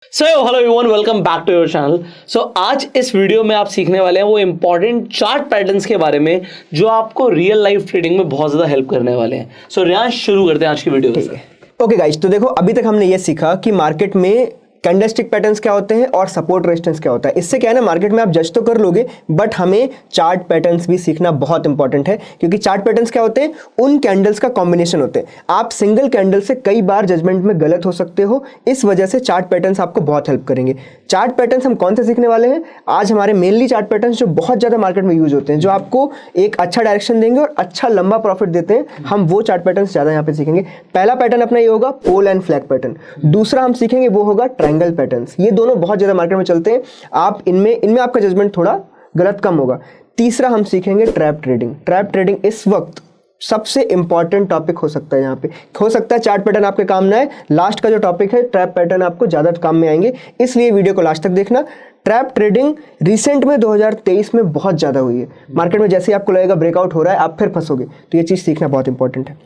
So hello everyone, welcome back to your channel. So आज इस video में आप सीखने वाले हैं वो इंपॉर्टेंट चार्ट पैटर्न्स के बारे में जो आपको रियल लाइफ ट्रेडिंग में बहुत ज़्यादा हेल्प करने वाले हैं। सो रियांश, शुरू करते हैं आज की वीडियो से। ओके गाइस, तो देखो अभी तक हमने ये सीखा कि मार्केट में कैंडलस्टिक पैटर्न्स क्या होते हैं और सपोर्ट रेजिस्टेंस क्या होता है। इससे क्या है ना, मार्केट में आप जज तो कर लोगे बट हमें चार्ट पैटर्न्स भी सीखना बहुत इंपॉर्टेंट है, क्योंकि चार्ट पैटर्न्स क्या होते हैं, उन कैंडल्स का कॉम्बिनेशन होते हैं। आप सिंगल कैंडल से कई बार जजमेंट में गलत हो सकते हो, इस वजह से चार्ट पैटर्न्स आपको बहुत हेल्प करेंगे। चार्ट पैटर्न्स हम कौन से सीखने वाले हैं आज? हमारे मेनली चार्ट पैटर्न्स जो बहुत ज़्यादा मार्केट में यूज होते हैं, जो आपको एक अच्छा डायरेक्शन देंगे और अच्छा लंबा प्रॉफिट देते हैं, हम वो चार्ट पैटर्न्स ज़्यादा यहाँ पे सीखेंगे। पहला पैटर्न अपना ये होगा पोल एंड फ्लैग पैटर्न। दूसरा हम सीखेंगे वो होगा ट्रायंगल पैटर्न्स। ये दोनों बहुत ज़्यादा मार्केट में चलते हैं, आप इनमें आपका जजमेंट थोड़ा गलत कम होगा। तीसरा हम सीखेंगे ट्रैप ट्रेडिंग। ट्रैप ट्रेडिंग इस वक्त सबसे इंपॉर्टेंट टॉपिक हो सकता है। यहाँ पे हो सकता है चार्ट पैटर्न आपके काम ना आए, लास्ट का जो टॉपिक है ट्रैप पैटर्न आपको ज़्यादा काम में आएंगे, इसलिए वीडियो को लास्ट तक देखना। ट्रैप ट्रेडिंग रिसेंट में 2023 में बहुत ज़्यादा हुई है मार्केट में। जैसे ही आपको लगेगा ब्रेकआउट हो रहा है आप फिर फंसोगे, तो ये चीज़ सीखना बहुत इंपॉर्टेंट है।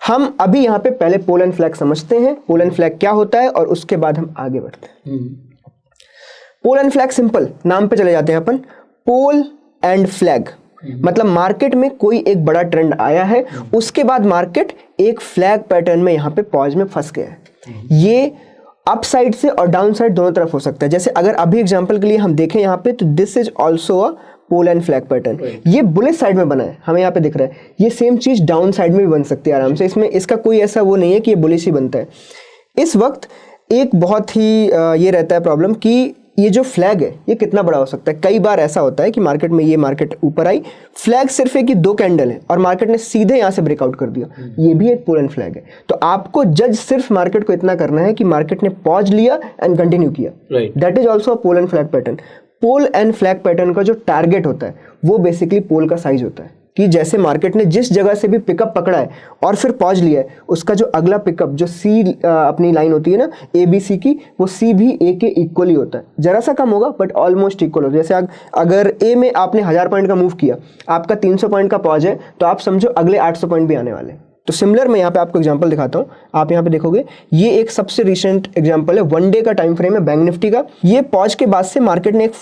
हम अभी यहाँ पे पहले पोल एंड फ्लैग समझते हैं, पोल एंड फ्लैग क्या होता है, और उसके बाद हम आगे बढ़ते हैं। पोल एंड फ्लैग सिंपल, नाम पे चले जाते हैं अपन। पोल एंड फ्लैग मतलब मार्केट में कोई एक बड़ा ट्रेंड आया है, उसके बाद मार्केट एक फ्लैग पैटर्न में यहाँ पे पॉज में फंस गया है। ये अप साइड से और डाउन साइड दोनों तरफ हो सकता है। जैसे अगर अभी एग्जांपल के लिए हम देखें यहाँ पे, तो this is also a pole and flag pattern. ये बुलिश साइड में बना है, हमें यहाँ पे दिख रहा है। ये सेम चीज डाउन साइड में भी बन सकती है आराम से, इसमें इसका कोई ऐसा वो नहीं है कि ये बुलिश ही बनता है। इस वक्त एक बहुत ही ये रहता है प्रॉब्लम कि ये जो फ्लैग है ये कितना बड़ा हो सकता है। कई बार ऐसा होता है कि मार्केट में ये मार्केट ऊपर आई, फ्लैग सिर्फ एक ही दो कैंडल है और मार्केट ने सीधे यहाँ से ब्रेकआउट कर दिया, ये भी एक पोल एंड फ्लैग है। तो आपको जज सिर्फ मार्केट को इतना करना है कि मार्केट ने पॉज लिया एंड कंटिन्यू किया, that is also a pole and flag pattern. Pole and flag pattern का जो टारगेट होता है वो बेसिकली पोल का साइज होता है, कि जैसे मार्केट ने जिस जगह से भी पिकअप पकड़ा है और फिर पॉज लिया है, उसका जो अगला पिकअप जो सी अपनी लाइन होती है ना ए बी सी की, वो सी भी ए के इक्वली होता है। जरा सा कम होगा बट ऑलमोस्ट इक्वल होता है। जैसे अगर ए में आपने 1000 पॉइंट का मूव किया, आपका 300 पॉइंट का पॉज है, तो आप समझो अगले 800 पॉइंट भी आने वाले हैं। तो सिमिलर मैं यहाँ पे आपको एग्जांपल दिखाता हूँ, आप यहाँ पे देखोगे ये एक सबसे रिसेंट एग्जांपल है, वन डे का टाइम फ्रेम है बैंक निफ्टी का। ये पॉज के बाद से मार्केट ने एक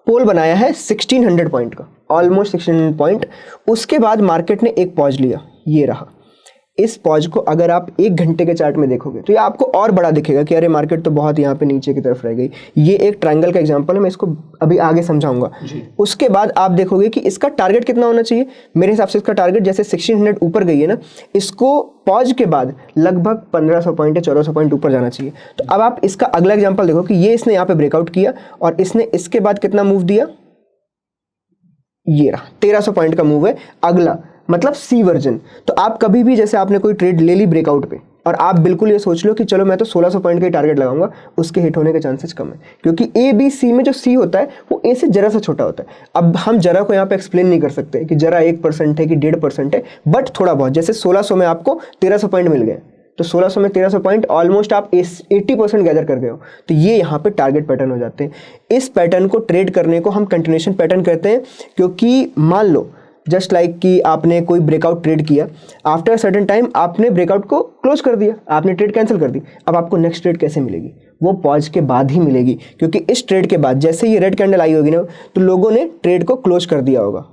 पोल बनाया है 1600 पॉइंट का, ऑलमोस्ट 1600 पॉइंट। उसके बाद मार्केट ने एक पॉज लिया, ये रहा। इस पॉज को अगर आप 1 घंटे के चार्ट में देखोगे तो ये आपको और बड़ा दिखेगा कि अरे मार्केट तो बहुत यहाँ पे नीचे की तरफ रह गई। ये एक ट्रायंगल का एग्जांपल है, मैं इसको अभी आगे समझाऊंगा। उसके बाद आप देखोगे कि इसका टारगेट कितना होना चाहिए। मेरे हिसाब से इसका टारगेट जैसे 1600 ऊपर गई है ना, इसको पॉज के बाद लगभग 1500 पॉइंट या 1400 पॉइंट ऊपर जाना चाहिए। तो अब आप इसका अगला एग्जाम्पल देखो कि ये इसने यहाँ पे ब्रेकआउट किया और इसने इसके बाद कितना मूव दिया, ये रहा 1300 पॉइंट का मूव है अगला, मतलब सी वर्जन। तो आप कभी भी जैसे आपने कोई ट्रेड ले ली ब्रेकआउट पे और आप बिल्कुल ये सोच लो कि चलो मैं तो 1600 पॉइंट का ही टारगेट लगाऊंगा, उसके हिट होने के चांसेस कम है, क्योंकि ए बी सी में जो सी होता है वो ए से जरा सा छोटा होता है। अब हम जरा को यहाँ पे एक्सप्लेन नहीं कर सकते कि जरा 1% है कि 1.5% है, बट थोड़ा बहुत, जैसे 1600 में आपको 1300 पॉइंट मिल गए, तो 1600 में 1300 पॉइंट ऑलमोस्ट आप 80% गैदर कर गए हो, तो ये यहाँ पे टारगेट पैटर्न हो जाते हैं। इस पैटर्न को ट्रेड करने को हम कंटिन्यूएशन पैटर्न कहते हैं, क्योंकि मान लो जस्ट लाइक कि आपने कोई ब्रेकआउट ट्रेड किया, आफ्टर सर्टेन टाइम आपने ब्रेकआउट को क्लोज कर दिया, आपने ट्रेड कैंसिल कर दी। अब आपको नेक्स्ट ट्रेड कैसे मिलेगी? वो पॉज के बाद ही मिलेगी, क्योंकि इस ट्रेड के बाद जैसे ये रेड कैंडल आई होगी ना, तो लोगों ने ट्रेड को क्लोज कर दिया होगा।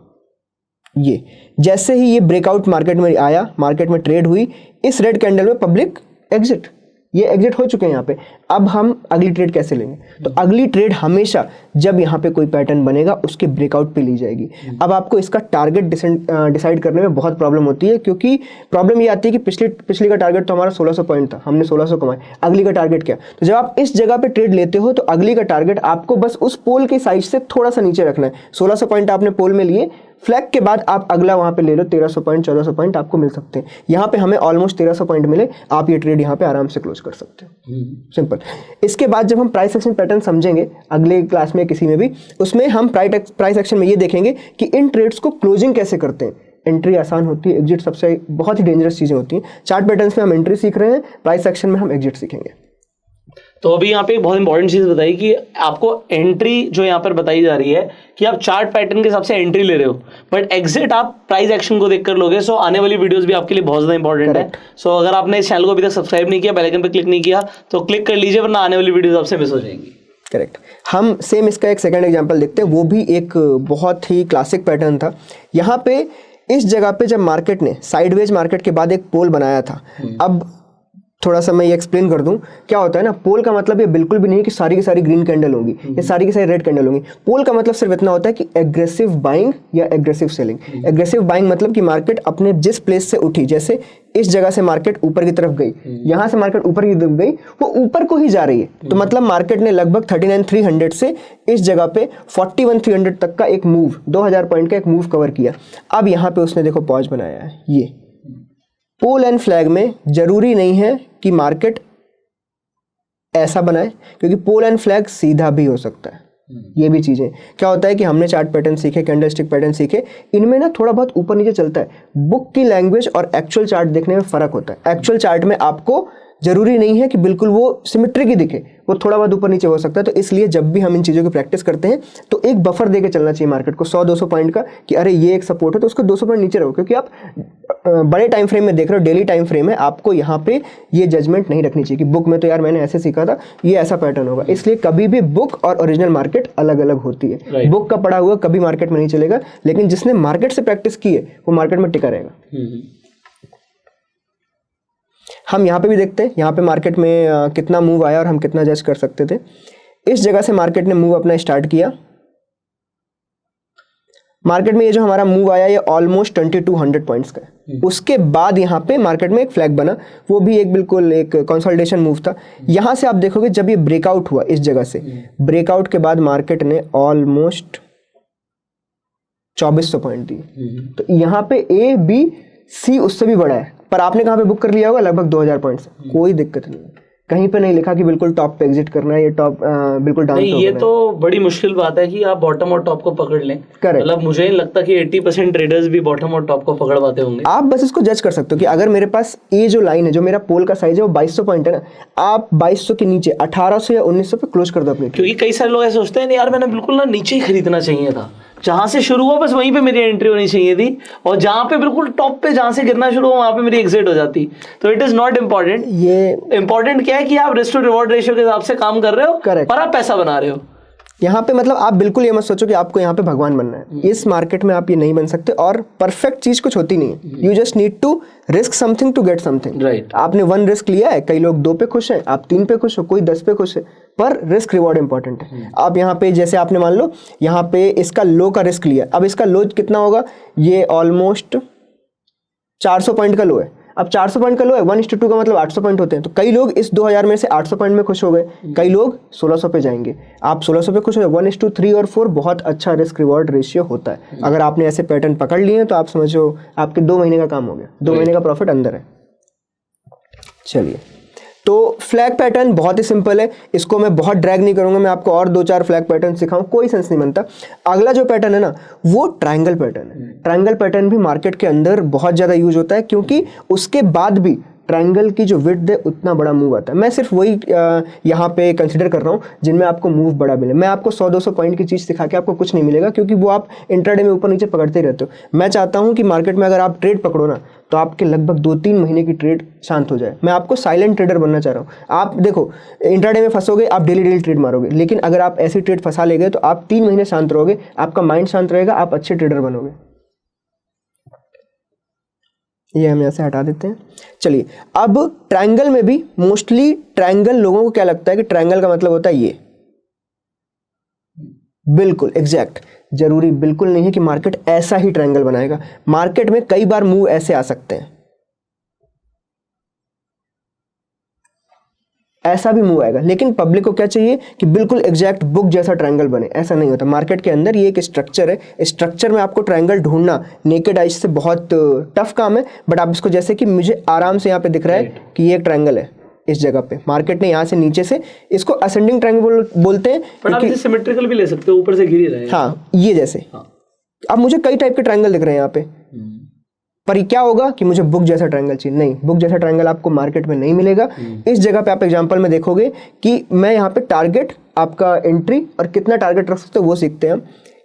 ये जैसे ही ये ब्रेकआउट मार्केट में आया, मार्केट में ट्रेड हुई, इस रेड कैंडल में पब्लिक एग्जिट, ये एग्जिट हो चुके हैं यहाँ पे। अब हम अगली ट्रेड कैसे लेंगे? तो अगली ट्रेड हमेशा जब यहाँ पे कोई पैटर्न बनेगा उसके ब्रेकआउट पे ली जाएगी। अब आपको इसका टारगेट डिसाइड करने में बहुत प्रॉब्लम होती है, क्योंकि प्रॉब्लम ये आती है कि पिछली का टारगेट तो हमारा 1600 पॉइंट था, हमने 1600 कमाए, अगली का टारगेट क्या? तो जब आप इस जगह पे ट्रेड लेते हो तो अगली का टारगेट आपको बस उस पोल के साइज से थोड़ा सा नीचे रखना है। 1600 पॉइंट आपने पोल में लिए, फ्लैग के बाद आप अगला वहां पे ले लो, 1300 पॉइंट 1400 पॉइंट आपको मिल सकते हैं। यहाँ पे हमें ऑलमोस्ट 1300 पॉइंट मिले, आप ये ट्रेड यहाँ पे आराम से क्लोज कर सकते हैं, सिंपल। इसके बाद जब हम प्राइस एक्शन पैटर्न समझेंगे अगले क्लास में किसी में भी, उसमें हम प्राइस एक्शन में ये देखेंगे कि इन ट्रेड्स को क्लोजिंग कैसे करते हैं। एंट्री आसान होती है, एग्जिट सबसे बहुत ही डेंजरस चीजें होती हैं। चार्ट पैटर्न्स में हम एंट्री सीख रहे हैं, प्राइस एक्शन में हम एग्जिट सीखेंगे। तो अभी यहाँ पे एक बहुत इंपॉर्टेंट चीज बताई कि आपको एंट्री जो यहाँ पर बताई जा रही है कि आप चार्ट पैटर्न के हिसाब से एंट्री ले रहे हो, बट एग्जिट आप प्राइस एक्शन को देखकर लोगे। सो आने वाली वीडियोस भी आपके लिए बहुत ज्यादा इंपॉर्टेंट है। सो अगर आपने इस चैनल को अभी तक सब्सक्राइब नहीं किया, बेल आइकन पर क्लिक नहीं किया, तो क्लिक कर लीजिए, वरना आने वाली वीडियोस आपसे मिस हो जाएंगी। करेक्ट। हम सेम इसका एक सेकंड एग्जांपल देखते हैं, वो भी एक बहुत ही क्लासिक पैटर्न था। यहाँ पे इस जगह पे जब मार्केट ने साइडवेज मार्केट के बाद एक पोल बनाया था, अब थोड़ा सा मैं ये एक्सप्लेन कर दूं क्या होता है ना। पोल का मतलब ये बिल्कुल भी नहीं है कि सारी की सारी ग्रीन कैंडल होंगी या सारी की सारी रेड कैंडल होंगी। पोल का मतलब सिर्फ इतना होता है कि एग्रेसिव बाइंग या एग्रेसिव सेलिंग। एग्रेसिव बाइंग मतलब कि मार्केट अपने जिस प्लेस से उठी, जैसे इस जगह से मार्केट ऊपर की तरफ गई, यहां से मार्केट ऊपर की तरफ गई, वो ऊपर को ही जा रही है। तो मतलब मार्केट ने लगभग 39,300 से इस जगह पे 41,300 तक का एक मूव, 2000 पॉइंट का एक मूव कवर किया। अब यहाँ पे उसने देखो पॉज बनाया है। ये पोल एंड फ्लैग में जरूरी नहीं है कि मार्केट ऐसा बनाए, क्योंकि पोल एंड फ्लैग सीधा भी हो सकता है। ये भी चीजें क्या होता है कि हमने चार्ट पैटर्न सीखे, कैंडलस्टिक पैटर्न सीखे, इनमें ना थोड़ा बहुत ऊपर नीचे चलता है। बुक की लैंग्वेज और एक्चुअल चार्ट देखने में फर्क होता है। एक्चुअल चार्ट में आपको जरूरी नहीं है कि बिल्कुल वो सिमेट्रिक ही दिखे, वो थोड़ा बहुत ऊपर नीचे हो सकता है। तो इसलिए जब भी हम इन चीज़ों की प्रैक्टिस करते हैं तो एक बफर देके चलना चाहिए मार्केट को, 100-200 पॉइंट का, कि अरे ये एक सपोर्ट है तो उसको 200 पॉइंट नीचे रहो। क्योंकि आप बड़े टाइम फ्रेम में देख रहे हो, डेली टाइम फ्रेम है, आपको यहाँ पे ये जजमेंट नहीं रखनी चाहिए कि बुक में तो यार मैंने ऐसे सीखा था, ये ऐसा पैटर्न होगा। इसलिए कभी भी बुक और ओरिजिनल मार्केट अलग अलग होती है। बुक का पढ़ा हुआ कभी मार्केट में नहीं चलेगा, लेकिन जिसने मार्केट से प्रैक्टिस की है वो मार्केट में टिका रहेगा। हम यहाँ पे भी देखते हैं, यहाँ पे मार्केट में कितना मूव आया और हम कितना जज कर सकते थे। इस जगह से मार्केट ने मूव अपना स्टार्ट किया। मार्केट में ये जो हमारा मूव आया ये ऑलमोस्ट 2200 पॉइंट्स का है। उसके बाद यहाँ पे मार्केट में एक फ्लैग बना, वो भी एक बिल्कुल एक कंसोलिडेशन मूव था। यहाँ से आप देखोगे जब ये ब्रेकआउट हुआ इस जगह से, ब्रेकआउट के बाद मार्केट ने ऑलमोस्ट 2400 पॉइंट दिए। तो यहाँ पे ए बी सी उससे भी बड़ा है, पर आपने कहाँ पे बुक कर लिया होगा? लगभग 2000 पॉइंट से। कोई दिक्कत नहीं, कहीं पे नहीं लिखा कि बिल्कुल टॉप पे एग्जिट करना है, ये टॉप बिल्कुल डाउन नहीं। ये तो बड़ी मुश्किल बात है कि आप बॉटम और टॉप को पकड़ लें। मतलब मुझे नहीं लगता कि 80% ट्रेडर्स भी बॉटम और टॉप को पकड़ पाते होंगे। आप बस इसको जज कर सकते हो कि अगर मेरे पास ये जो लाइन है, जो मेरा पोल का साइज है वो 2200 पॉइंट है ना, आप 2200 के नीचे 1800 या 1900 पे क्लोज कर दो अपने। क्योंकि कई सारे लोग ऐसे सोचते हैं यार मैंने बिल्कुल ना नीचे ही खरीदना चाहिए था, जहां से शुरू हुआ बस वहीं पे मेरी एंट्री होनी चाहिए थी, और जहां पे बिल्कुल टॉप पे जहां से गिरना शुरू हुआ वहां पे मेरी एग्जिट हो जाती। तो इट इज नॉट इम्पॉर्टेंट। ये इम्पॉर्टेंट क्या है कि आप रिस्क टू रिवॉर्ड रेशियो के हिसाब से काम कर रहे हो, करेक्ट, और आप पैसा बना रहे हो। यहाँ पे मतलब आप बिल्कुल ये मत सोचो कि आपको यहाँ पे भगवान बनना है। इस मार्केट में आप ये नहीं बन सकते, और परफेक्ट चीज कुछ होती नहीं है। You just need to risk something to get something. Right. आपने 1 रिस्क लिया है, कई लोग 2 पे खुश हैं, आप 3 पे खुश हो, कोई 10 पे खुश है, पर रिस्क रिवॉर्ड इंपॉर्टेंट है। आप यहाँ पे जैसे आपने मान लो यहाँ पे इसका लो का रिस्क लिया, अब इसका लो कितना होगा? ये ऑलमोस्ट 400 पॉइंट का लो है। अब 400 पॉइंट का लो है, 1:2 का मतलब 800 पॉइंट होते हैं। तो कई लोग इस 2000 में से 800 पॉइंट में खुश हो गए, कई लोग 1600 पे जाएंगे। आप 1600 पे खुश हो, 1:3 और 4 बहुत अच्छा रिस्क रिवॉर्ड रेशियो होता है। अगर आपने ऐसे पैटर्न पकड़ लिए हैं तो आप समझो आपके 2 महीने का काम हो गया, 2 महीने का प्रॉफिट अंदर है। चलिए, तो फ्लैग पैटर्न बहुत ही सिंपल है, इसको मैं बहुत ड्रैग नहीं करूंगा, मैं आपको और 2-4 फ्लैग पैटर्न सिखाऊं, कोई सेंस नहीं बनता। अगला जो पैटर्न है ना वो ट्रायंगल पैटर्न है। ट्रायंगल पैटर्न भी मार्केट के अंदर बहुत ज़्यादा यूज होता है, क्योंकि उसके बाद भी ट्रायंगल की जो विड्थ है उतना बड़ा मूव आता है। मैं सिर्फ वही यहाँ पे कंसिडर कर रहा हूँ जिनमें आपको मूव बड़ा मिले। मैं आपको 100-200 पॉइंट की चीज़ सिखा के आपको कुछ नहीं मिलेगा, क्योंकि वो आप इंट्राडे में ऊपर नीचे पकड़ते रहते हो। मैं चाहता हूँ कि मार्केट में अगर आप ट्रेड पकड़ो ना तो आपके लगभग 2-3 महीने की ट्रेड शांत हो जाए। मैं आपको साइलेंट ट्रेडर बनना चाह रहा हूँ। आप देखो इंट्राडे में फंसोगे, आप डेली ट्रेड मारोगे, लेकिन अगर आप ऐसी ट्रेड फंसा लेंगे तो आप 3 महीने शांत रहोगे, आपका माइंड शांत रहेगा, आप अच्छे ट्रेडर बनोगे। ये हम यहाँ से हटा देते हैं। चलिए, अब ट्रायंगल में भी मोस्टली ट्रायंगल लोगों को क्या लगता है कि ट्रायंगल का मतलब होता है ये, बिल्कुल एग्जैक्ट। जरूरी बिल्कुल नहीं है कि मार्केट ऐसा ही ट्रायंगल बनाएगा। मार्केट में कई बार मूव ऐसे आ सकते हैं, ऐसा भी मूव आएगा, लेकिन पब्लिक को क्या चाहिए कि बिल्कुल एग्जैक्ट बुक जैसा ट्रायंगल बने। ऐसा नहीं होता। मार्केट के अंदर ये एक स्ट्रक्चर है, स्ट्रक्चर में आपको ट्रायंगल ढूंढना नेकेड आइज से बहुत टफ काम है, बट आप इसको जैसे कि मुझे आराम से यहाँ पे दिख रहा है कि ये एक ट्रायंगल है इस जगह पे। मार्केट ने यहाँ से नीचे से इसको असेंडिंग ट्रायंगल बोलते हैं, पर आप इसे सिमेट्रिकल भी ले सकते हो, ऊपर से गिर ही रहे हैं। हाँ, ये जैसे। अब मुझे कई टाइप के ट्रायंगल दिख रहे हैं यहाँ पे, पर क्या होगा कि मुझे बुक जैसा ट्रायंगल चाहिए, नहीं, बुक जैसा ट्रायंगल आपको मार्केट में नहीं मिलेगा। इस जगह पे आप एग्जांपल में देखोगे कि मैं यहाँ पे टारगेट, आपका एंट्री और कितना टारगेट रख सकते हो वो सीखते हैं हम।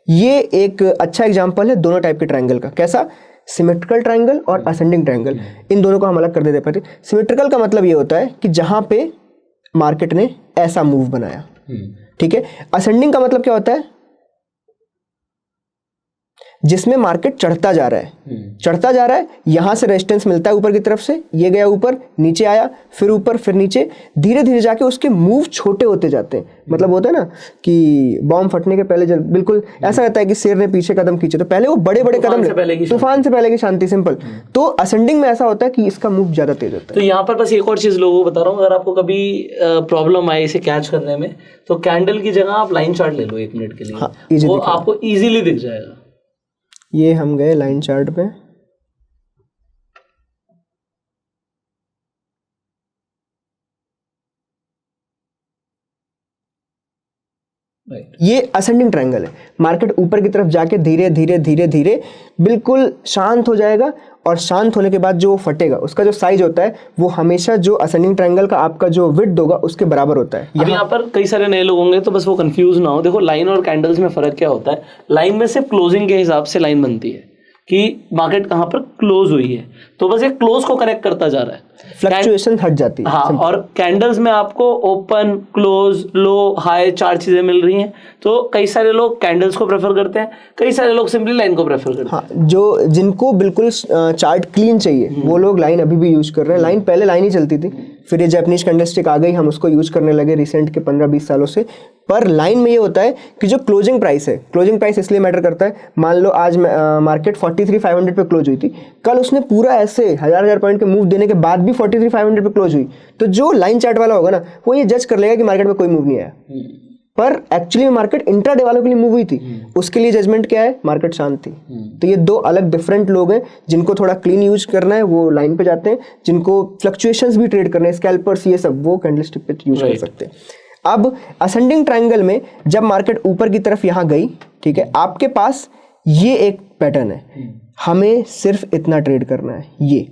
ये एक अच्छा एग्जांपल है दोनों टाइप के ट्रायंगल का। कैसा? सिमेट्रिकल ट्रायंगल और असेंडिंग ट्रायंगल, इन दोनों को हम अलग कर देते हैं। सिमेट्रिकल का मतलब ये होता है कि जहां पे मार्केट ने ऐसा मूव बनाया, ठीक है। असेंडिंग का मतलब क्या होता है? जिसमें मार्केट चढ़ता जा रहा है, चढ़ता जा रहा है, यहां से रेजिस्टेंस मिलता है ऊपर की तरफ से, ये गया ऊपर, नीचे आया, फिर ऊपर, फिर नीचे, धीरे धीरे जाके उसके मूव छोटे होते जाते हैं। मतलब होता है ना कि बॉम्ब फटने के पहले बिल्कुल ऐसा रहता है कि शेर ने पीछे कदम खींचे तो पहले वो बड़े बड़े कदम, तूफान से पहले की शांति, सिंपल। तो असेंडिंग में ऐसा होता है कि इसका मूव ज्यादा तेज होता है। तो यहाँ पर बस एक और चीज लोगों को बता रहा हूँ, अगर आपको कभी प्रॉब्लम आए इसे कैच करने में, तो कैंडल की जगह आप लाइन चार्ट ले लो 1 मिनट के लिए। हाँ, वो आपको इजीली दिख जाएगा। ये हम गए लाइन चार्ट पे, ये असेंडिंग ट्रायंगल है। मार्केट ऊपर की तरफ जाके धीरे धीरे धीरे धीरे बिल्कुल शांत हो जाएगा, और शांत होने के बाद जो फटेगा उसका जो साइज होता है वो हमेशा जो असेंडिंग ट्रायंगल का आपका जो विड्थ होगा उसके बराबर होता है। यहाँ पर कई सारे नए लोग होंगे तो बस वो कंफ्यूज ना हो। देखो, लाइन और कैंडल्स में फर्क क्या होता है? लाइन में सिर्फ क्लोजिंग के हिसाब से लाइन बनती है कि मार्केट कहाँ पर क्लोज हुई है, तो बस एक क्लोज को कनेक्ट करता जा रहा है, फ्लक्चुएशन हट जाती है। हाँ, और कैंडल्स में आपको ओपन, क्लोज, लो, हाई 4 चीजें मिल रही हैं। तो कई सारे लोग कैंडल्स को प्रेफर करते हैं, कई सारे लोग सिंपली लाइन को प्रेफर करते हैं। हाँ, जो जिनको बिल्कुल चार्ट क्लीन चाहिए वो लोग लाइन अभी भी यूज कर रहे हैं। लाइन पहले लाइन ही चलती थी, फिर ये जापानीज कैंडलस्टिक आ गई, हम उसको यूज करने लगे रिसेंट के 15-20 सालों से। पर लाइन में ये होता है कि जो क्लोजिंग प्राइस है, क्लोजिंग प्राइस इसलिए मैटर करता है, मान लो आज मार्केट 43,500 पे क्लोज हुई थी, कल उसने पूरा ऐसे 1000 पॉइंट के मूव देने के बाद भी 43,500 पे क्लोज हुई, तो जो लाइन चार्ट वाला होगा ना वो ये जज कर लेगा कि मार्केट में कोई मूव नहीं आया, पर एक्चुअली में मार्केट इंट्राडे वालों के लिए मूव हुई थी, उसके लिए जजमेंट क्या है? मार्केट शांत थी। तो ये दो अलग डिफरेंट लोग हैं। जिनको थोड़ा क्लीन यूज करना है वो लाइन पे जाते हैं, जिनको फ्लक्चुएशंस भी ट्रेड करने हैं, स्कैल्पर्स ये सब, वो कैंडलस्टिक पे यूज कर सकते हैं। अब असेंडिंग ट्रायंगल में जब मार्केट ऊपर की तरफ यहां गई, ठीक है, आपके पास ये एक पैटर्न है, हमें सिर्फ इतना ट्रेड करना है। ये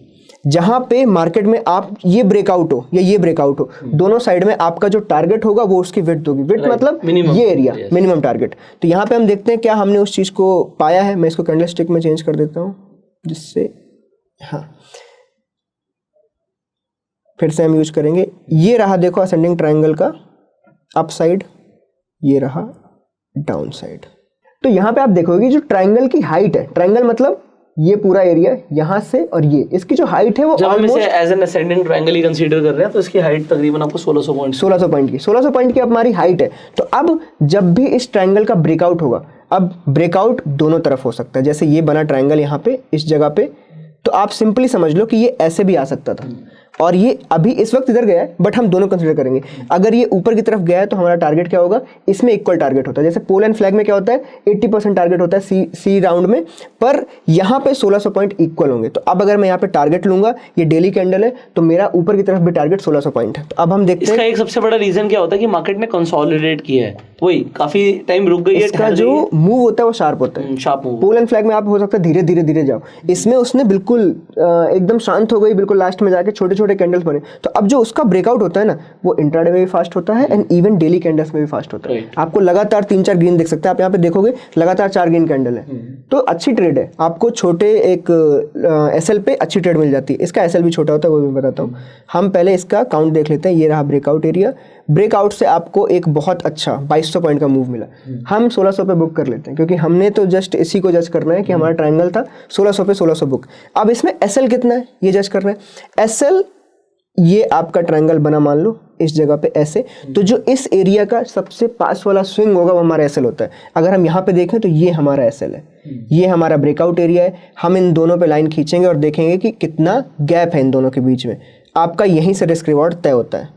जहां पे मार्केट में आप ये ब्रेकआउट हो या ये ब्रेकआउट हो, दोनों साइड में आपका जो टारगेट होगा वो उसकी विड्थ होगी। विड्थ मतलब ये एरिया, मिनिमम टारगेट। तो यहाँ पे हम देखते हैं क्या हमने उस चीज को पाया है। मैं इसको कैंडलस्टिक में चेंज कर देता हूं, जिससे हाँ फिर से हम यूज करेंगे। ये रहा देखो असेंडिंग ट्रायंगल का अप साइड, ये रहा डाउन साइड। तो यहाँ पे आप देखोगे जो ट्रायंगल की हाइट है, ट्रायंगल मतलब ये पूरा एरिया यहाँ से और ये, इसकी जो हाइट है वो almost as an ascending triangle ही कंसीडर कर रहे हैं, तो इसकी हाइट तकरीबन आपको 1600 पॉइंट की हमारी हाइट है। तो अब जब भी इस ट्रायंगल का ब्रेकआउट होगा, अब ब्रेकआउट दोनों तरफ हो सकता है, जैसे ये बना ट्रायंगल यहाँ पे इस जगह पे, तो आप सिंपली समझ लो कि ये ऐसे भी आ सकता था, और ये अभी इस वक्त इधर गया है, बट हम दोनों कंसीडर करेंगे। अगर ये ऊपर की तरफ गया है तो हमारा टारगेट क्या होगा? इसमें इक्वल टारगेट होता है। जैसे पोल एंड फ्लैग में क्या होता है? 80% टारगेट होता है सी राउंड में, पर यहाँ पे 1600 पॉइंट इक्वल होंगे। तो अब अगर मैं यहाँ पे टारगेट लूंगा, ये डेली कैंडल है, तो मेरा ऊपर की तरफ भी टारगेट 1600 पॉइंट है। तो अब हम देखते हैं इसका एक सबसे बड़ा रीजन क्या होता है कि मार्केट ने कंसोलिडेट किया है, वही काफी टाइम रुक गई है। इसका जो मूव होता है वो शार्प होता है, sharp move. Pole and flag में आप हो सकता है धीरे धीरे धीरे जाओ, इसमें उसने बिल्कुल एकदम शांत हो गई, बिल्कुल लास्ट में जाके छोटे छोटे कैंडल्स बने। तो अब जो उसका ब्रेकआउट होता है ना, वो इंट्राडे में भी फास्ट होता है एंड इवन डेली कैंडल्स में भी फास्ट होता है। आपको लगातार 3-4 ग्रीन देख सकते हैं, आप यहाँ पे देखोगे लगातार 4 ग्रीन कैंडल है, तो अच्छी ट्रेड है। आपको छोटे एक एसएल पे अच्छी ट्रेड मिल जाती है। इसका एसएल भी छोटा होता है, वो भी बताता हूँ। हम पहले इसका काउंट देख लेते हैं। ये रहा ब्रेकआउट एरिया, ब्रेकआउट से आपको एक बहुत अच्छा 2200 पॉइंट का मूव मिला। हम 1600 पे बुक कर लेते हैं, क्योंकि हमने तो जस्ट इसी को जज करना है कि हमारा ट्रायंगल था 1600 पे 1600 बुक। अब इसमें एसएल कितना है ये जज करना है। एसएल ये आपका ट्रायंगल बना, मान लो इस जगह पे ऐसे, तो जो इस एरिया का सबसे पास वाला स्विंग होगा वो हमारा एसएल होता है। अगर हम यहाँ पे देखें तो ये हमारा एसएल है, ये हमारा ब्रेकआउट एरिया है। हम इन दोनों पे लाइन खींचेंगे और देखेंगे कि कितना गैप है इन दोनों के बीच में। आपका यहीं से रिस्क रिवॉर्ड तय होता है।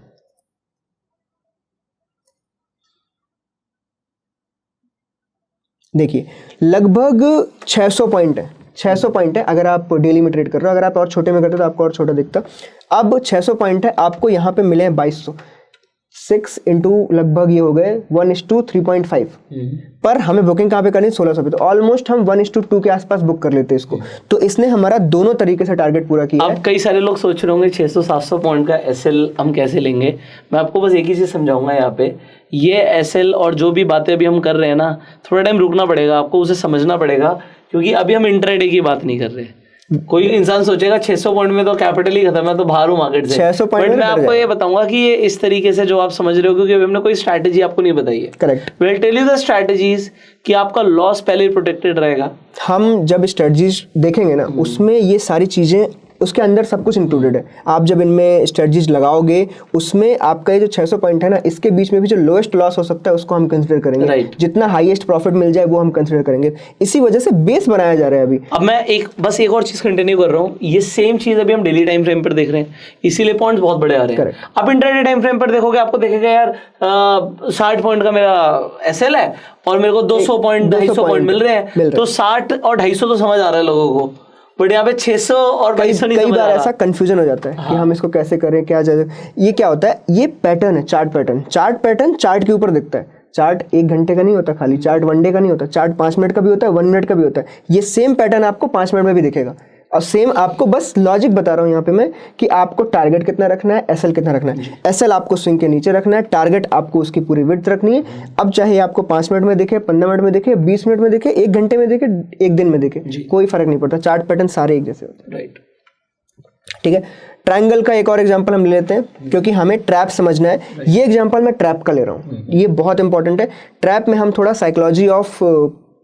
देखिए लगभग 600 पॉइंट है, 600 पॉइंट है अगर आप डेली में ट्रेड कर रहे हो। अगर आप और छोटे में करते हो तो आपको और छोटा दिखता। अब 600 पॉइंट है, आपको यहाँ पे मिले हैं 2200। 6 इंटू लगभग ये हो गए 1:3.5, पर हमें बुकिंग कहाँ पे करनी है 1600 पे, तो ऑलमोस्ट हम 1:2 के आसपास बुक कर लेते हैं इसको। तो इसने हमारा दोनों तरीके से टारगेट पूरा किया है। अब कई सारे लोग सोच रहे होंगे 600-700 पॉइंट का एसएल हम कैसे लेंगे। मैं आपको बस एक ही चीज़ समझाऊंगा यहाँ पे, ये एसएल और जो भी बातें अभी हम कर रहे हैं ना, थोड़ा टाइम रुकना पड़ेगा आपको, उसे समझना पड़ेगा, क्योंकि अभी हम इंट्राडे की बात नहीं कर रहे। कोई इंसान सोचेगा 600 पॉइंट में तो कैपिटल ही खत्म है, तो बाहर हूँ मार्केट से। 600 पॉइंट मैं आपको ये बताऊंगा कि ये इस तरीके से जो आप समझ रहे हो, क्योंकि अभी हमने कोई स्ट्रैटेजी आपको नहीं बताई है। Correct, will tell you the strategies कि आपका लॉस पहले ही प्रोटेक्टेड रहेगा। हम जब स्ट्रेटजीज देखेंगे ना, उसमें ये सारी चीज़ें उसके अंदर सब कुछ इंक्लूडेड है। आप जब इनमें स्ट्रेटजीज लगाओगे, उसमें आपका ये जो 600 पॉइंट है ना, इसके बीच में भी जो लोएस्ट लॉस हो सकता है उसको हम कंसिडर करेंगे। Right. जितना हाईएस्ट प्रॉफिट मिल जाए वो हम कंसिडर करेंगे। इसी वजह से बेस बनाया जा रहा है अभी। अब मैं बस एक और चीज कंटिन्यू कर रहा हूँ। ये सेम चीज अभी हम डेली टाइम फ्रेम पर देख रहे हैं, इसीलिए पॉइंट्स बहुत बड़े आ रहे हैं। Correct. अब इंट्राडे टाइम फ्रेम पर देखोगे, आपको देखेगा यार 60 पॉइंट का मेरा एसएल है और मेरे को 200 पॉइंट 250 पॉइंट मिल रहे हैं, तो 60 और 250 तो समझ आ रहा है लोगों को, बट यहाँ पे 600 और 250 नहीं समझ आ रहा। कई बार ऐसा कंफ्यूजन हो जाता है कि हम इसको कैसे करें, क्या जाए। ये क्या होता है, ये पैटर्न है, चार्ट पैटर्न चार्ट के ऊपर दिखता है। चार्ट 1 घंटे का नहीं होता खाली, चार्ट 1 डे का नहीं होता, चार्ट 5 मिनट का भी होता है, 1 मिनट का भी होता है। ये सेम पैटर्न आपको 5 मिनट में भी दिखेगा। और सेम आपको बस लॉजिक बता रहा हूँ यहाँ पे मैं कि आपको टारगेट कितना रखना है, एसएल कितना रखना है। एसएल आपको स्विंग के नीचे रखना है, टारगेट आपको उसकी पूरी विड्थ रखनी है। अब चाहे आपको 5 मिनट में दिखे, 15 मिनट में दिखे, 20 मिनट में दिखे, 1 घंटे में दिखे, 1 दिन में दिखे, कोई फर्क नहीं पड़ता। चार्ट पैटर्न सारे एक जैसे होते हैं। राइट, ठीक है। ट्रायंगल का एक और एग्जांपल हम ले लेते हैं, क्योंकि हमें ट्रैप समझना है। ये एग्जांपल मैं ट्रैप का ले रहा हूँ, ये बहुत इंपॉर्टेंट है। ट्रैप में हम थोड़ा साइकोलॉजी ऑफ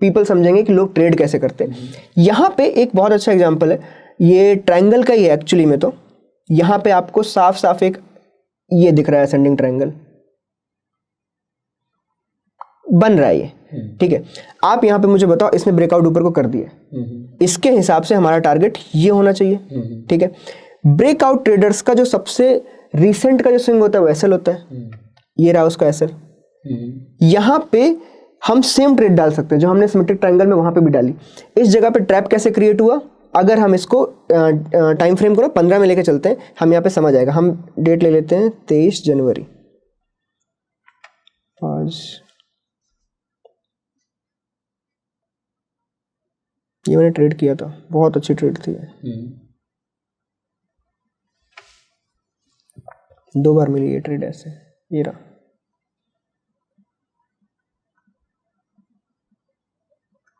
पीपल समझेंगे कि लोग ट्रेड कैसे करते हैं। यहाँ पे एक बहुत अच्छा एग्जांपल है, ये ट्रायंगल का ही है एक्चुअली में। तो यहाँ पे आपको साफ साफ एक ये दिख रहा है, असेंडिंग ट्रायंगल बन रहा है ये, ठीक है। आप यहाँ पे मुझे बताओ, इसने ब्रेकआउट ऊपर को कर दिया, इसके हिसाब से हमारा टारगेट ये होना चाहिए, ठीक है। ब्रेकआउट ट्रेडर्स का जो सबसे रिसेंट का जो स्विंग होता है वो एसएल होता है। ये रहा उसका एसएल। यहाँ पे हम सेम ट्रेड डाल सकते हैं जो हमने सिमेट्रिक ट्रायंगल में वहां पे भी डाली। इस जगह पे ट्रैप कैसे क्रिएट हुआ, अगर हम इसको टाइम फ्रेम को ना 15 में लेके चलते हैं, हम यहाँ पे समझ आएगा। हम डेट ले लेते हैं 23 जनवरी। आज ये मैंने ट्रेड किया था, बहुत अच्छी ट्रेड थी। 2 बार मिली ये ट्रेड ऐसे। ये रहा,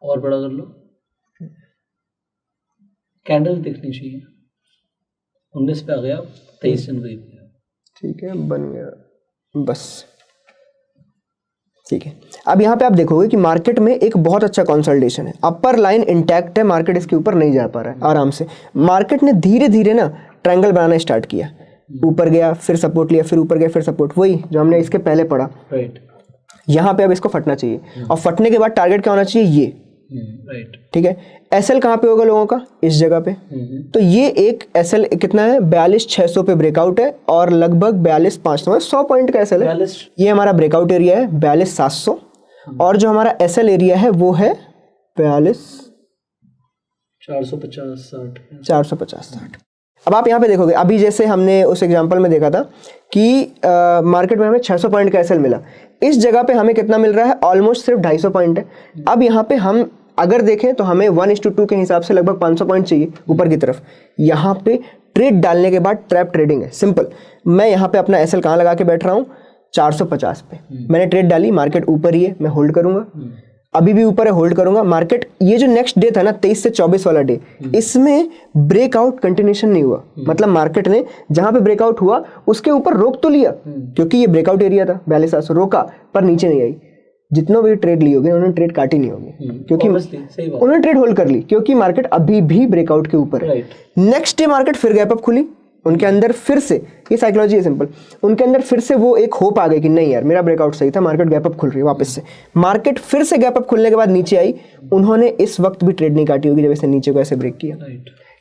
और बड़ा कर लो, कैंडल दिखनी चाहिए। 19 पे आ गया, 23 जनवरी पे, ठीक है, बन गया बस, ठीक है। अब यहाँ पे आप देखोगे कि मार्केट में एक बहुत अच्छा कंसोलिडेशन है, अपर लाइन इंटैक्ट है, मार्केट इसके ऊपर नहीं जा पा रहा है आराम से। मार्केट ने धीरे धीरे ना ट्रायंगल बनाना स्टार्ट किया, ऊपर गया, फिर सपोर्ट लिया, फिर ऊपर गया, फिर सपोर्ट, वही जो हमने इसके पहले पढ़ा। राइट, यहाँ पे अब इसको फटना चाहिए, और फटने के बाद टारगेट क्या होना चाहिए, ये, राइट, ठीक है। एसएल कहाँ पे होगा लोगों का, इस जगह पे। तो ये एक एसएल कितना है, 42,600 पे ब्रेकआउट है, और लगभग 42,500 100 पॉइंट का एसएल है। ये हमारा ब्रेकआउट एरिया है 42,700, और जो हमारा एसएल एरिया है वो है 450-60। अब आप यहाँ पे देखोगे, अभी जैसे हमने उस एग्जांपल में देखा था कि मार्केट में हमें 600 पॉइंट का एसएल मिला, इस जगह पे हमें कितना मिल रहा है, ऑलमोस्ट सिर्फ 250 पॉइंट है। अब यहाँ पे हम अगर देखें तो हमें 1:2 के हिसाब से लगभग 500 पॉइंट चाहिए ऊपर की तरफ। यहाँ पे ट्रेड डालने के बाद ट्रैप ट्रेडिंग है, सिंपल। मैं यहाँ पे अपना एसएल कहाँ लगा के बैठ रहा हूँ, 450 पे मैंने ट्रेड डाली, मार्केट ऊपर ही है, मैं होल्ड करूंगा, अभी भी ऊपर है, होल्ड करूंगा। मार्केट ये जो नेक्स्ट डे था ना 23 से 24 वाला डे, इसमें ब्रेकआउट कंटिन्यूशन नहीं हुआ, मतलब मार्केट ने जहां पे ब्रेकआउट हुआ उसके ऊपर रोक तो लिया, क्योंकि ये ब्रेकआउट एरिया था, 42,700 रोका, पर नीचे नहीं आई। जितनों भी ट्रेड ली होगी उन्होंने ट्रेड काटी नहीं होगी, क्योंकि उन्होंने ट्रेड होल्ड कर ली, क्योंकि मार्केट अभी भी ब्रेकआउट के ऊपर है। नेक्स्ट डे मार्केट फिर गैप अप खुली, उनके अंदर फिर से, ये साइकोलॉजी है सिंपल, उनके अंदर फिर से वो एक होप आ गई कि नहीं यार मेरा ब्रेकआउट सही था, मार्केट गैप अप खुल रही है वापस से। मार्केट फिर से गैप अप खुलने के बाद नीचे आई, उन्होंने इस वक्त भी ट्रेड नहीं काटी होगी जब इसने नीचे को ऐसे ब्रेक किया,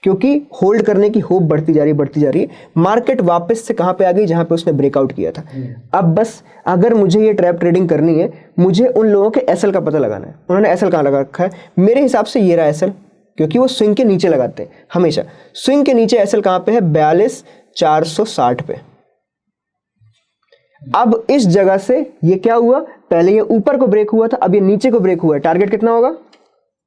क्योंकि होल्ड करने की होप बढ़ती जा रही है। मार्केट वापस से कहां पे आ गई, जहां पे उसने ब्रेकआउट किया था। अब बस अगर मुझे ये ट्रैप ट्रेडिंग करनी है, मुझे उन लोगों के एसएल का पता लगाना है। उन्होंने एसएल कहां लगा रखा है, मेरे हिसाब से ये रहा एसएल, क्योंकि वो स्विंग के नीचे लगाते हैं हमेशा। स्विंग के नीचे एसएल कहां पे है, 42,460 पे। अब इस जगह से ये क्या हुआ, पहले ये ऊपर को ब्रेक हुआ था, अब ये नीचे को ब्रेक हुआ है। टारगेट कितना होगा,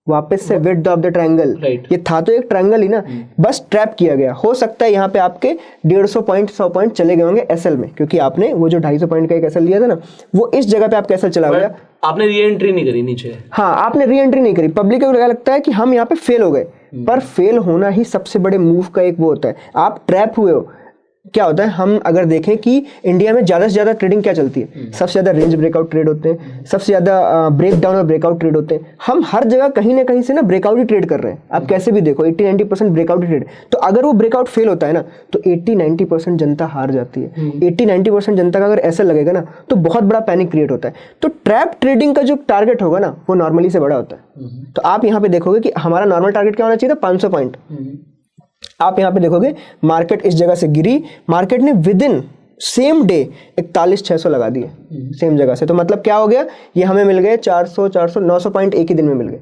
वापस से विड्थ ऑफ द ट्रायंगल। ये था तो एक ट्रायंगल ही ना, बस ट्रैप किया गया। हो सकता है यहाँ पे आपके 150 पॉइंट 100 पॉइंट चले गए होंगे एसएल में, क्योंकि आपने वो जो 250 पॉइंट का एक एसएल लिया था ना, वो इस जगह पे आपका एसएल चला गया। आपने री एंट्री नहीं करी नीचे। हाँ, आपने री एंट्री नहीं करी। पब्लिक को लगता है कि हम यहाँ पे फेल हो गए, पर फेल होना ही सबसे बड़े मूव का एक वो होता है। आप ट्रैप हुए हो। क्या होता है, हम अगर देखें कि इंडिया में ज़्यादा से ज़्यादा ट्रेडिंग क्या चलती है, सबसे ज़्यादा रेंज ब्रेकआउट ट्रेड होते हैं, सबसे ज़्यादा ब्रेक डाउन और ब्रेकआउट ट्रेड होते हैं। हम हर जगह कहीं ना कहीं से ना ब्रेकआउट ही ट्रेड कर रहे हैं। आप कैसे भी देखो 80-90% ब्रेकआउट ही ट्रेड। तो अगर वो ब्रेकआउट फेल होता है ना, तो 80-90% जनता हार जाती है। 80-90% जनता का अगर ऐसा लगेगा ना, तो बहुत बड़ा पैनिक क्रिएट होता है। तो ट्रैप ट्रेडिंग का जो टारगेट होगा ना, वो नॉर्मली से बड़ा होता है। तो आप यहाँ पे देखोगे कि हमारा नॉर्मल टारगेट क्या होना चाहिए था, 500 पॉइंट। आप यहां पे देखोगे मार्केट इस जगह से गिरी, मार्केट ने विद इन सेम डे 41,600 लगा दिए सेम जगह से। तो मतलब क्या हो गया, ये हमें मिल गए 400 900 पॉइंट एक ही दिन में मिल गए।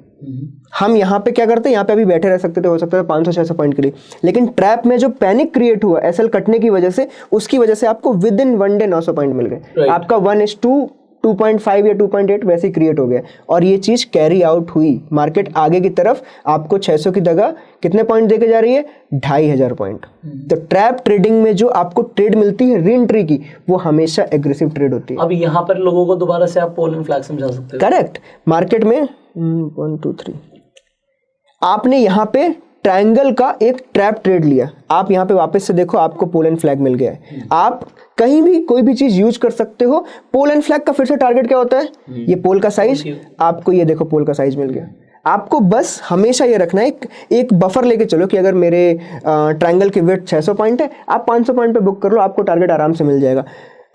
हम यहाँ पे क्या करते हैं, यहाँ पे अभी बैठे रह सकते थे, हो सकता था 500-600 पॉइंट के लिए, लेकिन ट्रैप में जो पैनिक क्रिएट हुआ एसएल कटने की वजह से, उसकी वजह से आपको within one day 900 point मिल गए। आपका 1:2.5 या 2.8 वैसे ही क्रिएट हो गया, और ये चीज कैरी आउट हुई। मार्केट आगे की तरफ आपको 600 की जगह कितने पॉइंट देके जा रही है, 2,500 पॉइंट। तो ट्रैप ट्रेडिंग में जो आपको ट्रेड मिलती है री एंट्री की, वो हमेशा एग्रेसिव ट्रेड होती है। अब यहाँ पर लोगों को दोबारा से आप पोल एंड फ्लैग समझा सकते हैं। करेक्ट। मार्केट में 1 2 3 आपने यहाँ पे ट्रायंगल का एक ट्रैप ट्रेड लिया। आप यहाँ पे वापस से देखो, आपको पोल एंड फ्लैग मिल गया है। आप कहीं भी कोई भी चीज यूज कर सकते हो। पोल एंड फ्लैग का फिर से टारगेट क्या होता है, ये पोल का साइज। आपको ये देखो पोल का साइज मिल गया। आपको बस हमेशा ये रखना है, एक बफर लेके चलो कि अगर मेरे ट्रायंगल की विड्थ 600 पॉइंट है, आप 500 पॉइंट पे बुक कर लो, आपको टारगेट आराम से मिल जाएगा।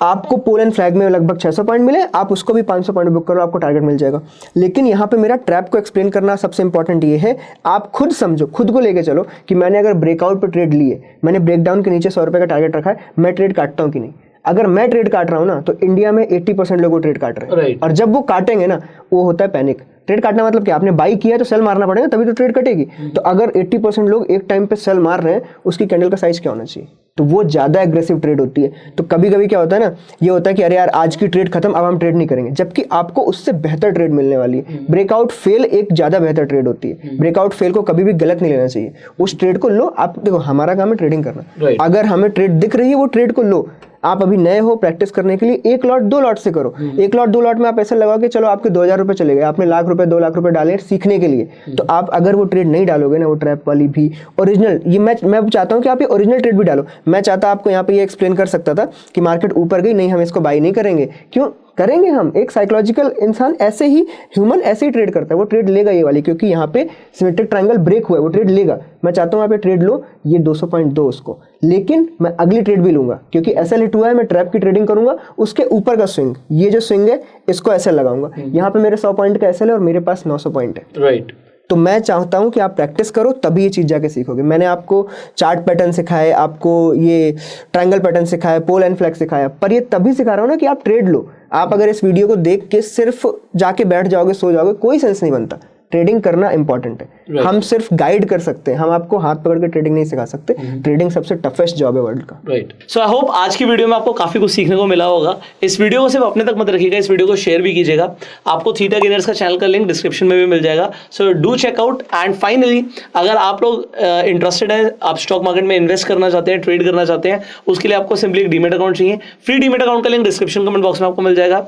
आपको पोल एंड फ्लैग में लगभग 600 पॉइंट मिले, आप उसको भी 500 पॉइंट बुक करो, आपको टारगेट मिल जाएगा। लेकिन यहाँ पे मेरा ट्रैप को एक्सप्लेन करना सबसे इंपॉर्टेंट ये है, आप खुद समझो, खुद को लेके चलो कि मैंने अगर ब्रेकआउट पे ट्रेड लिए, मैंने ब्रेकडाउन के नीचे 100 रुपये का टारगेट रखा है, मैं ट्रेड काटता हूँ कि नहीं। अगर मैं ट्रेड काट रहा हूँ ना, तो इंडिया में 80% लोग ट्रेड काट रहे हैं। और जब वो काटेंगे ना, वो होता है पैनिक। ट्रेड काटना मतलब क्या, आपने बाई किया है तो सेल मारना पड़ेगा, तभी तो ट्रेड कटेगी। तो अगर 80% लोग एक टाइम पे सेल मार रहे हैं, उसकी कैंडल का साइज क्या होना चाहिए, तो वो ज्यादा एग्रेसिव ट्रेड होती है। तो कभी कभी क्या होता है ना, ये होता है कि अरे यार आज की ट्रेड खत्म, अब हम ट्रेड नहीं करेंगे, जबकि आपको उससे बेहतर ट्रेड मिलने वाली है। ब्रेकआउट फेल एक ज्यादा बेहतर ट्रेड होती है। ब्रेकआउट फेल को कभी भी गलत नहीं लेना चाहिए, उस ट्रेड को लो। आप देखो, हमारा काम है ट्रेडिंग करना। अगर हमें ट्रेड दिख रही है, वो ट्रेड को लो। आप अभी नए हो, प्रैक्टिस करने के लिए 1 लॉट 2 लॉट से करो। 1 लॉट 2 लॉट में आप ऐसा लगा के चलो आपके 2,000 रुपए चले गए, आपने लाख रुपए 2 लाख रुपए डाले सीखने के लिए। तो आप अगर वो ट्रेड नहीं डालोगे ना, वो ट्रैप वाली भी ओरिजिनल, ये मैं चाहता हूँ कि आप ये ओरिजिनल ट्रेड भी डालो। मैं चाहता आपको यहाँ पे ये एक्सप्लेन कर सकता था कि मार्केट ऊपर गई, नहीं हम इसको बाई नहीं करेंगे। क्यों करेंगे हम, एक साइकोलॉजिकल इंसान ऐसे ही, ह्यूमन ऐसे ही ट्रेड करता है, वो ट्रेड लेगा ये वाली, क्योंकि यहाँ पे सिमेट्रिक ट्रायंगल ब्रेक हुआ है, वो ट्रेड लेगा। मैं चाहता हूँ यहाँ पे ट्रेड लो, ये 200 पॉइंट दो उसको, लेकिन मैं अगली ट्रेड भी लूंगा, क्योंकि एसएल हिट हुआ है, मैं ट्रैप की ट्रेडिंग करूंगा। उसके ऊपर का स्विंग, ये जो स्विंग है, इसको एसएल लगाऊंगा। यहाँ पे मेरे 100 पॉइंट का एसएल है और मेरे पास 900 पॉइंट है। राइट। तो मैं चाहता हूं कि आप प्रैक्टिस करो, तभी ये चीज़ जाके सीखोगे। मैंने आपको चार्ट पैटर्न सिखाए, आपको ये ट्रायंगल पैटर्न सिखाया, पोल एंड फ्लैग सिखाया, पर ये तभी सिखा रहा हूं ना कि आप ट्रेड लो। आप अगर इस वीडियो को देख के सिर्फ जाके बैठ जाओगे, सो जाओगे, कोई सेंस नहीं बनता। ट्रेडिंग करना इंपॉर्टेंट है। हम सिर्फ गाइड कर सकते हैं, हम आपको हाथ पकड़ के ट्रेडिंग नहीं सिखा सकते। ट्रेडिंग सबसे टफेस्ट जॉब है वर्ल्ड का। राइट। सो आई होप आज की वीडियो में आपको काफी कुछ सीखने को मिला होगा। इस वीडियो को सिर्फ अपने तक मत रखिएगा, इस वीडियो को शेयर भी कीजिएगा। आपको थीटा गेनर्स का चैनल का लिंक डिस्क्रिप्शन में भी मिल जाएगा, so do check out. And finally, अगर आप लोग इंटरेस्टेड हैं, आप स्टॉक मार्केट में इन्वेस्ट करना चाहते हैं, ट्रेड करना चाहते हैं, उसके लिए आपको सिंपली एक डीमेट अकाउंट चाहिए। फ्री डीमेट अकाउंट का लिंक डिस्क्रिप्शन कमेंट बॉक्स में आपको मिल जाएगा।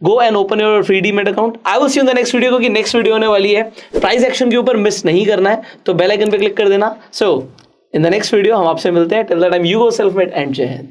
Go and open your free demat account. I will see you in the next video, क्योंकि नेक्स्ट वीडियो होने वाली है प्राइस एक्शन के ऊपर, मिस नहीं करना है, तो बेल आइकन पे क्लिक कर देना। सो इन द नेक्स्ट वीडियो हम आपसे मिलते हैं। Till that time, you go self made and जय हिंद।